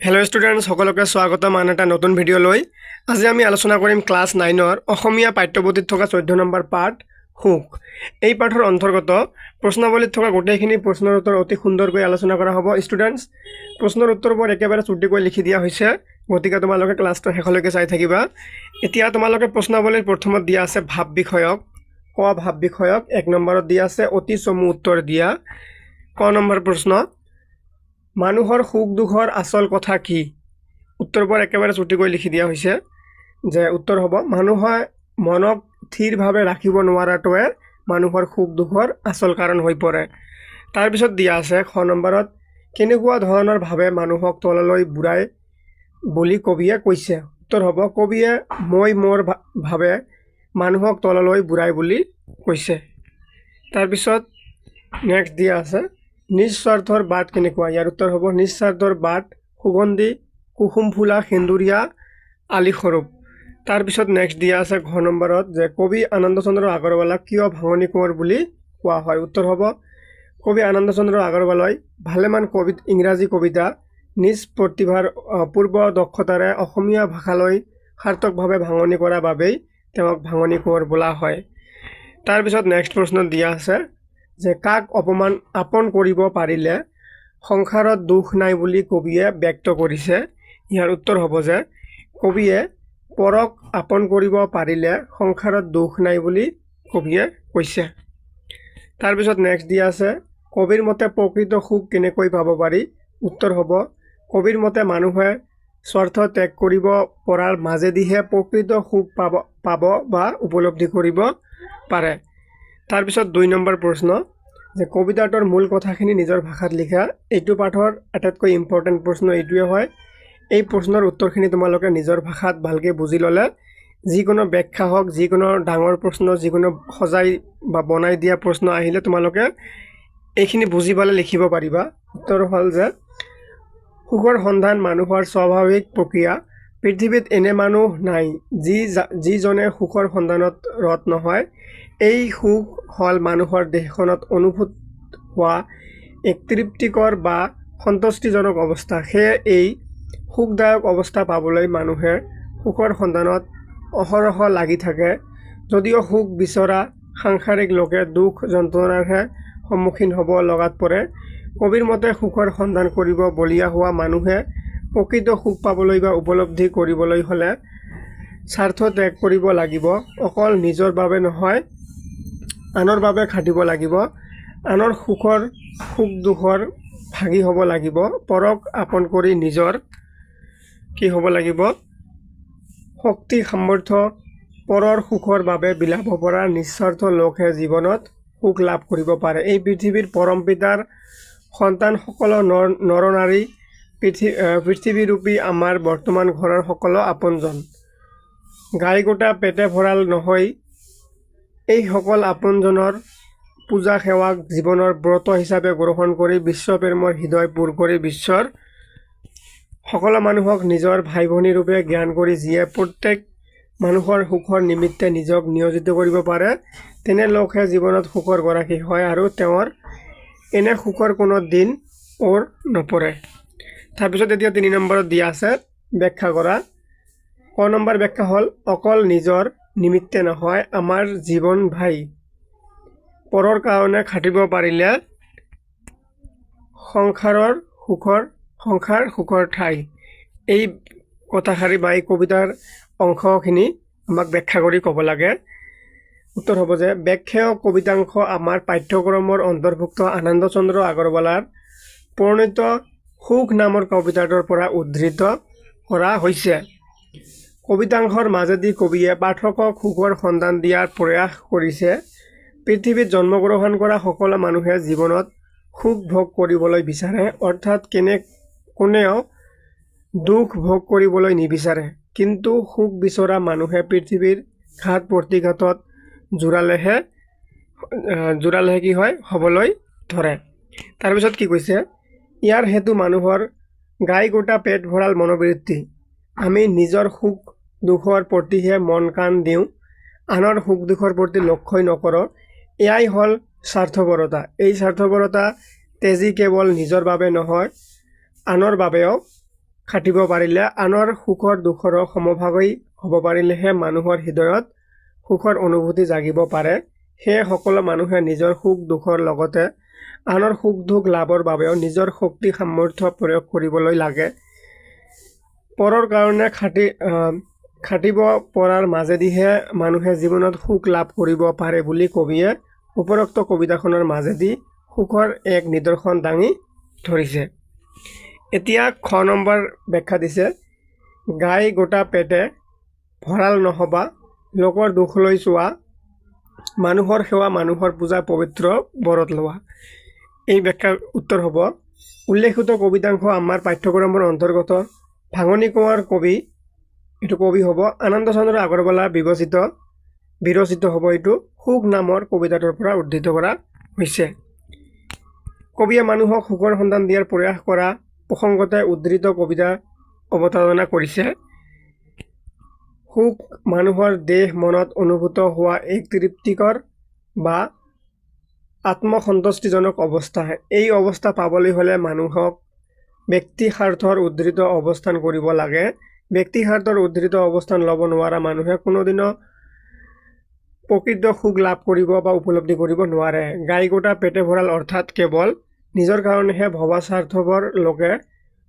Hello' students, সকলোকে স্বাগতম আন এটা নতুন ভিডিঅ'লৈ। আজি আমি আলোচনা কৰিম ক্লাছ 9ৰ অসমীয়া পাঠ্যপুথিত থকা 14 নম্বৰ পাঠ সুখ। এই পাঠৰ অন্তৰ্গত প্ৰশ্নাৱলীত থকা গোটেইখিনি প্ৰশ্নৰ উত্তৰ অতি সুন্দৰকৈ আলোচনা কৰা হ'ব। ষ্টুডেণ্টছ, প্ৰশ্নৰ উত্তৰবোৰ একেবাৰে চুটিকৈ লিখি দিয়া হৈছে, গতিকে তোমালোকে ক্লাছটো শেষলৈকে চাই থাকিবা। এতিয়া তোমালোকে প্ৰশ্নাৱলীৰ প্ৰথমত দিয়া আছে ভাৱ বিষয়ক, ক ভাৱ বিষয়ক। 1 নম্বৰত দিয়া আছে অতি চমু উত্তৰ দিয়া। ক নম্বৰ প্ৰশ্ন, মানুহৰ সুখ দুখৰ আচল কথা কি? উত্তৰবোৰ একেবাৰে চুটিকৈ লিখি দিয়া হৈছে। যে উত্তৰ হ'ব, মানুহে মনক স্থিৰভাৱে ৰাখিব নোৱাৰাটোৱে মানুহৰ সুখ দুখৰ আচল কাৰণ হৈ পৰে। তাৰপিছত দিয়া আছে খ নম্বৰত, কেনেকুৱা ধৰণৰ ভাৱে মানুহক তললৈ বুঢ়াই বুলি কবিয়ে কৈছে? উত্তৰ হ'ব, কবিয়ে মই মোৰ ভাৱে মানুহক তললৈ বুঢ়াই বুলি কৈছে। তাৰপিছত নেক্সট দিয়া আছে, নিস্বাৰ্থৰ বাট কেনেকুৱা? ইয়াৰ উত্তৰ হ'ব, নিস্বাৰ্থৰ বাট সুগন্ধি কুসুম ফুলা সেন্দুৰীয়া আলি সৰুপ। তাৰপিছত নেক্সট দিয়া আছে ঘ নম্বৰত, যে কবি আনন্দ চন্দ্ৰ আগৰৱালাক কিয় ভাঙনি কোঁৱৰ বুলি কোৱা হয়? উত্তৰ হ'ব, কবি আনন্দ চন্দ্ৰ আগৰৱালাই ভালেমান ইংৰাজী কবিতা নিজ প্ৰতিভাৰ পূৰ্ব দক্ষতাৰে অসমীয়া ভাষালৈ সাৰ্থকভাৱে ভাঙনি কৰা বাবেই তেওঁক ভাঙনি কোঁৱৰ বোলা হয়। তাৰপিছত নেক্সট প্ৰশ্নত দিয়া আছে, যে কাক আপন কৰিব পাৰিলে সংসাৰত দুখ নাই বুলি কবিয়ে ব্যক্ত কৰিছে? ইয়াৰ উত্তৰ হ'ব যে কবিয়ে পৰক আপন কৰিব পাৰিলে সংসাৰত দুখ নাই বুলি কবিয়ে কৈছে। তাৰপিছত নেক্সট দিয়া আছে, কবিৰ মতে প্ৰকৃত সুখ কেনেকৈ পাব পাৰি? উত্তৰ হ'ব, কবিৰ মতে মানুহে স্বাৰ্থ ত্যাগ কৰিব পৰাৰ মাজেদিহে প্ৰকৃত সুখ পাব বা উপলব্ধি কৰিব পাৰে। তাৰপিছত 2 নম্বৰ প্ৰশ্ন, যে কবিতাটোৰ মূল কথাখিনি নিজৰ ভাষাত লিখা। এইটো পাঠৰ আটাইতকৈ ইম্পৰ্টেণ্ট প্ৰশ্ন এইটোৱে হয়। এই প্ৰশ্নৰ উত্তৰখিনি তোমালোকে নিজৰ ভাষাত ভালকৈ বুজি ল'লে যিকোনো ব্যাখ্যা হওক, যিকোনো ডাঙৰ প্ৰশ্ন, যিকোনো সজাই বা বনাই দিয়া প্ৰশ্ন আহিলে তোমালোকে এইখিনি বুজি পালে লিখিব পাৰিবা। উত্তৰ হ'ল যে সুখৰ সন্ধান মানুহৰ স্বাভাৱিক প্ৰক্ৰিয়া। পৃথিৱীত এনে মানুহ নাই যিজনে সুখৰ সন্ধানত ৰত নহয়। এই সুখ হ'ল মানুহৰ দেশখনত অনুভূত হোৱা এক তৃপ্তিকৰ বা সন্তুষ্টিজনক অৱস্থা। সেয়ে এই সুখদায়ক অৱস্থা পাবলৈ মানুহে সুখৰ সন্ধানত অহৰহ লাগি থাকে। যদিও সুখ বিচৰা সাংসাৰিক লোকে দুখ যন্ত্ৰণাৰহে সন্মুখীন হ'ব লগাত পৰে, কবিৰ মতে সুখৰ সন্ধান কৰিব বলীয়া হোৱা মানুহে প্ৰকৃত সুখ পাবলৈ বা উপলব্ধি কৰিবলৈ হ'লে স্বাৰ্থ ত্যাগ কৰিব লাগিব। অকল নিজৰ বাবে নহয়, আনৰ বাবে খাটিব লাগিব। আনৰ সুখ দুখৰ ভাগি হ'ব লাগিব। পৰক আপন কৰি নিজৰ কি হ'ব লাগিব? শক্তি সামৰ্থ্য পৰৰ সুখৰ বাবে বিলাব পৰা নিস্বাৰ্থ লোকহে জীৱনত সুখ লাভ কৰিব পাৰে। এই পৃথিৱীৰ পৰম পিতাৰ সন্তান সকলো নৰনাৰী, পৃথিৱীৰূপী আমাৰ বৰ্তমান ঘৰৰ সকলো আপোনজন। গাই গোটা পেটে ভঁৰাল নহয়, এই সকল আপোনজনৰ পূজা সেৱাক জীৱনৰ ব্ৰত হিচাপে গ্ৰহণ কৰি বিশ্বপ্ৰেমৰ হৃদয় পূৰ কৰি বিশ্বৰ সকলো মানুহক নিজৰ ভাই ভনী ৰূপে জ্ঞান কৰি যিয়ে প্ৰত্যেক মানুহৰ সুখৰ নিমিত্তে নিজক নিয়োজিত কৰিব পাৰে, তেনে লোকহে জীৱনত সুখৰ গৰাকী হয় আৰু তেওঁৰ এনে সুখৰ কোনো দিন ওৰ নপৰে। তাৰপিছত এতিয়া 3 নম্বৰত দিয়া আছে ব্যাখ্যা কৰা। ক নম্বৰ ব্যাখ্যা হ'ল, অকল নিজৰ নিমিত্তে নহয়, আমাৰ জীৱন ভাই পৰৰ কাৰণে খাটিব পাৰিলে সংসাৰ সুখৰ ঠাই। এই কথাষাৰি বা এই কবিতাৰ অংশখিনি আমাক ব্যাখ্যা কৰি ক'ব লাগে। উত্তৰ হ'ব যে ব্যাখ্যেয় কবিতাংশ আমাৰ পাঠ্যক্ৰমৰ অন্তৰ্ভুক্ত আনন্দ চন্দ্ৰ আগৰৱালাৰ প্ৰণীত সুখ নামৰ কবিতাটোৰ পৰা উদ্ধৃত কৰা হৈছে। কবিতাংশৰ মাজেদি কবিয়ে পাঠকক সুখৰ সন্ধান দিয়াৰ প্ৰয়াস কৰিছে। পৃথিৱীত জন্মগ্ৰহণ কৰা সকলো মানুহে জীৱনত সুখ ভোগ কৰিবলৈ বিচাৰে, অৰ্থাৎ কোনেও দুখ ভোগ কৰিবলৈ নিবিচাৰে। কিন্তু সুখ বিচৰা মানুহে পৃথিৱীৰ ঘাট প্ৰতিঘাতত জোৰালেহে কি হয় হ'বলৈ ধৰে। তাৰপিছত কি কৈছে, ইয়াৰ হেতু মানুহৰ গাই গোটা পেট ভঁৰাল মনোবৃত্তি। আমি নিজৰ সুখ দুখৰ প্ৰতিহে মন কাণ দিওঁ, আনৰ সুখ দুখৰ প্ৰতি লক্ষ্যই নকৰোঁ। এয়াই হ'ল স্বাৰ্থপৰতা। এই স্বাৰ্থপৰতা তেজি কেৱল নিজৰ বাবে নহয়, আনৰ বাবেও খাটিব পাৰিলে আনৰ সুখৰ দুখৰ সমভাগী হ'ব পাৰিলেহে মানুহৰ হৃদয়ত সুখৰ অনুভূতি জাগিব পাৰে। সেয়ে সকলো মানুহে নিজৰ সুখ দুখৰ লগতে আনৰ সুখ দুখ লাভৰ বাবেও নিজৰ শক্তি সামৰ্থ্য প্ৰয়োগ কৰিবলৈ লাগে। পৰৰ কাৰণে খাটিব পৰাৰ মাজেদিহে মানুহে জীৱনত সুখ লাভ কৰিব পাৰে বুলি কবিয়ে উপৰোক্ত কবিতাখনৰ মাজেদি সুখৰ এক নিদৰ্শন দাঙি ধৰিছে। এতিয়া খ নম্বৰ ব্যাখ্যা দিছে, গাই গোটা পেটে ভঁৰাল নহবা লোকৰ দুখ লৈ চোৱা, মানুহৰ সেৱা মানুহৰ পূজা পবিত্ৰ বৰত লোৱা। এই ব্যাখ্যাৰ উত্তৰ হ'ব, উল্লেখিত কবিতাংশ আমাৰ পাঠ্যক্ৰমৰ অন্তৰ্গত ভাঙনি কোঁৱৰ এইটো কবি হ'ব আনন্দ চন্দ্ৰ আগৰৱালা বিৰচিত হ'ব। এইটো সুখ নামৰ কবিতাটোৰ পৰা উদ্ধৃত কৰা হৈছে। কবিয়ে মানুহক সুখৰ সন্ধান দিয়াৰ প্ৰয়াস কৰা প্ৰসংগতে উদ্ধৃত কবিতা অৱতাৰণা কৰিছে। সুখ মানুহৰ দেহ মনত অনুভূত হোৱা এক তৃপ্তিকৰ বা আত্মসন্তুষ্টিজনক অৱস্থা। এই অৱস্থা পাবলৈ হ'লে মানুহক ব্যক্তি স্বাৰ্থৰ উদ্ধৃত অৱস্থান কৰিব লাগে। ব্যক্তি স্বাৰ্থৰ উদ্ধৃত অৱস্থান ল'ব নোৱাৰা মানুহে কোনোদিনো প্ৰকৃত সুখ লাভ কৰিব বা উপলব্ধি কৰিব নোৱাৰে। গাই গোটা পেটে ভঁৰাল অৰ্থাৎ কেৱল নিজৰ কাৰণেহে ভবা স্বাৰ্থপৰ লোকে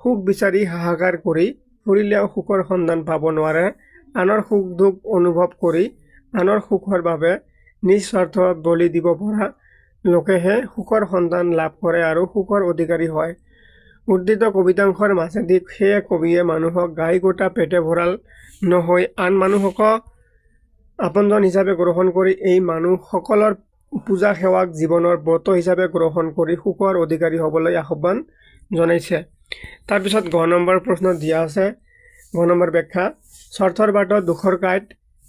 সুখ বিচাৰি হাহাকাৰ কৰি ফুৰিলেও সুখৰ সন্ধান পাব নোৱাৰে। আনৰ সুখ দুখ অনুভৱ কৰি আনৰ সুখৰ বাবে নিজ স্বাৰ্থ বলি দিব পৰা লোকেহে সুখৰ সন্ধান লাভ কৰে আৰু সুখৰ অধিকাৰী হয়। উদ্ধৃত কবিতাংশৰ মাজেদি সেয়ে কবিয়ে মানুহক গাই গোটা পেটে ভঁৰাল নহৈ আন মানুহক আপোনজন হিচাপে গ্ৰহণ কৰি এই মানুহসকলৰ পূজা সেৱাক জীৱনৰ ব্ৰত হিচাপে গ্ৰহণ কৰি সুখৰ অধিকাৰী হ'বলৈ আহ্বান জনাইছে। তাৰপিছত গ নম্বৰ প্ৰশ্ন দিয়া আছে। গ নম্বৰ ব্যাখ্যা, স্বাৰ্থৰ বাটত দুখৰ কাঁইট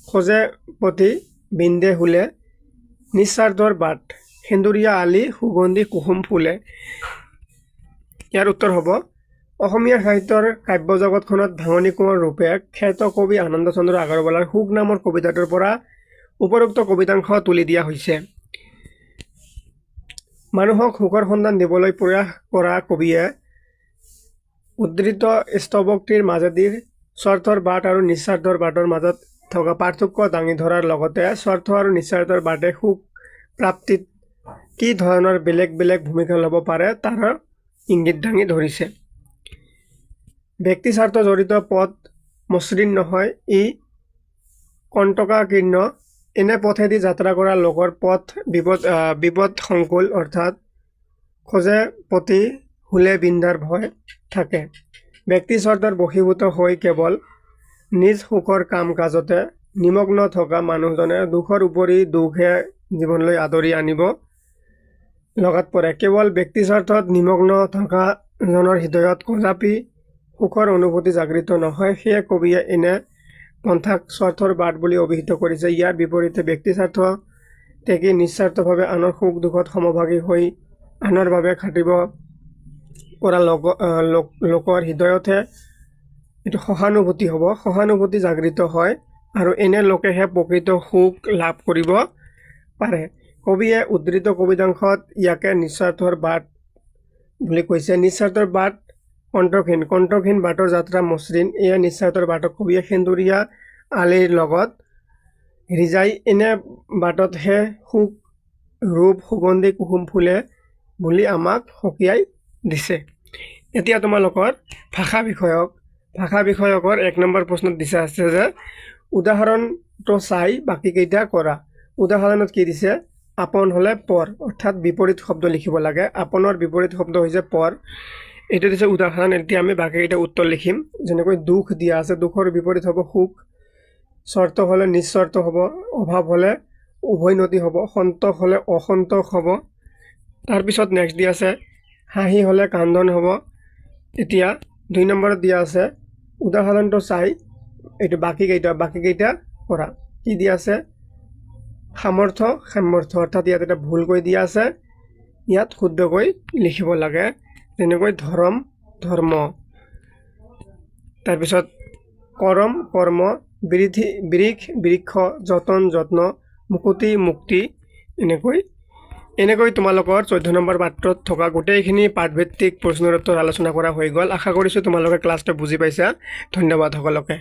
খোজে পতি বিন্দে হুলে, নিস্বাৰ্থৰ বাট সেন্দুৰীয়া আলি সুগন্ধি কুসুম ফুলে। ইয়াৰ উত্তৰ হ'ব, অসমীয়া সাহিত্যৰ কাব্য জগতখনত ভাঙনি কোঁৱৰ ৰূপে খ্যাত কবি আনন্দ চন্দ্ৰ আগৰৱালাৰ সুখ নামৰ কবিতাটোৰ পৰা উপৰোক্ত কবিতাংশ তুলি দিয়া হৈছে। মানুহক সুখৰ সন্ধান দিবলৈ প্ৰয়াস কৰা কবিয়ে উদ্ধৃত স্তৱোক্তিৰ মাজেদি স্বাৰ্থৰ বাট আৰু নিস্বাৰ্থৰ বাটৰ মাজত থকা পাৰ্থক্য দাঙি ধৰাৰ লগতে স্বাৰ্থ আৰু নিস্বাৰ্থৰ বাটে সুখ প্ৰাপ্তিত কি ধৰণৰ বেলেগ বেলেগ ভূমিকা ল'ব পাৰে তাৰ ইংগিত দাঙি ধৰিছে। ব্যক্তি স্বাৰ্থ জড়িত পথ মসৃণ নহয়, ই কণ্টকাকীৰ্ণ। এনে পথেদি যাত্ৰা কৰা লোকৰ পথ বিপদসংকুল অৰ্থাৎ খোজে পতি হুলে বিন্ধাৰ ভয় থাকে। ব্যক্তি স্বাৰ্থৰ বশীভূত হৈ কেৱল নিজ সুখৰ কাম কাজতে নিমগ্ন থকা মানুহজনে দুখৰ উপৰি দুখহে জীৱনলৈ আদৰি আনিব লগাত পৰে। কেৱল ব্যক্তি স্বাৰ্থত নিমগ্ন থকা জনৰ হৃদয়ত কদাপি সুখৰ অনুভূতি জাগৃত নহয়। সেয়ে কবিয়ে এনে পন্থাক স্বাৰ্থৰ বাট বুলি অভিহিত কৰিছে। ইয়াৰ বিপৰীতে ব্যক্তি স্বাৰ্থ ত্যাগী নিস্বাৰ্থভাৱে আনৰ সুখ দুখত সমভাগী হৈ আনৰ বাবে খাটিব পৰা লোকৰ হৃদয়তহে এইটো সহানুভূতি হ'ব, সহানুভূতি জাগৃত হয় আৰু এনে লোকেহে প্ৰকৃত সুখ লাভ কৰিব পাৰে। কবিয়ে উদ্ধৃত কবিতাংশত ইয়াকে নিস্বাৰ্থৰ বাট বুলি কৈছে। নিস্বাৰ্থৰ বাট কণ্টকহীন বাটৰ যাত্ৰা মসৃণ। এয়া নিস্বাৰ্থৰ বাটক কবিয়ে সেন্দুৰীয়া আলিৰ লগত ৰিজাই এনে বাটতহে সুখ ৰূপ সুগন্ধি কুসুম ফুলে বুলি আমাক সকীয়াই দিছে। এতিয়া তোমালোকৰ ভাষা বিষয়কৰ 1 নম্বৰ প্ৰশ্নত দিছে আছে যে উদাহৰণটো চাই বাকীকেইটা কৰা। উদাহৰণত কি দিছে, আপন হ'লে পৰ অৰ্থাৎ বিপৰীত শব্দ লিখিব লাগে। আপনৰ বিপৰীত শব্দ হৈছে পৰ, এইটো দিছে উদাহৰণ। এতিয়া আমি বাকীকেইটা উত্তৰ লিখিম। যেনেকৈ দুখ দিয়া আছে, দুখৰ বিপৰীত হ'ব সুখ। স্বাৰ্থ হ'লে নিস্বাৰ্থ হ'ব, অভাৱ হ'লে উভৈনদী হ'ব, সন্তোষ হ'লে অসন্তোষ হ'ব। তাৰপিছত নেক্সট দিয়া আছে হাঁহি হ'লে কান্দন হ'ব। এতিয়া 2 নম্বৰত দিয়া আছে উদাহৰণটো চাই এইটো বাকীকেইটা কৰা। কি দিয়া আছে, সামৰ্থ্য অৰ্থাৎ ইয়াত এটা ভুলকৈ দিয়া আছে, ইয়াত শুদ্ধকৈ লিখিব লাগে। যেনেকৈ ধৰ্ম। তাৰপিছত কৰম কৰ্ম, বৃক্ষ যতন যত্ন, মুকুতি মুক্তি। এনেকৈ এনেকৈ তোমালোকৰ 14 নম্বৰ পাঠত থকা গোটেইখিনি পাঠভিত্তিক প্ৰশ্নৰ উত্তৰ আলোচনা কৰা হৈ গ'ল। আশা কৰিছোঁ তোমালোকে ক্লাছটো বুজি পাইছা। ধন্যবাদ সকলোকে।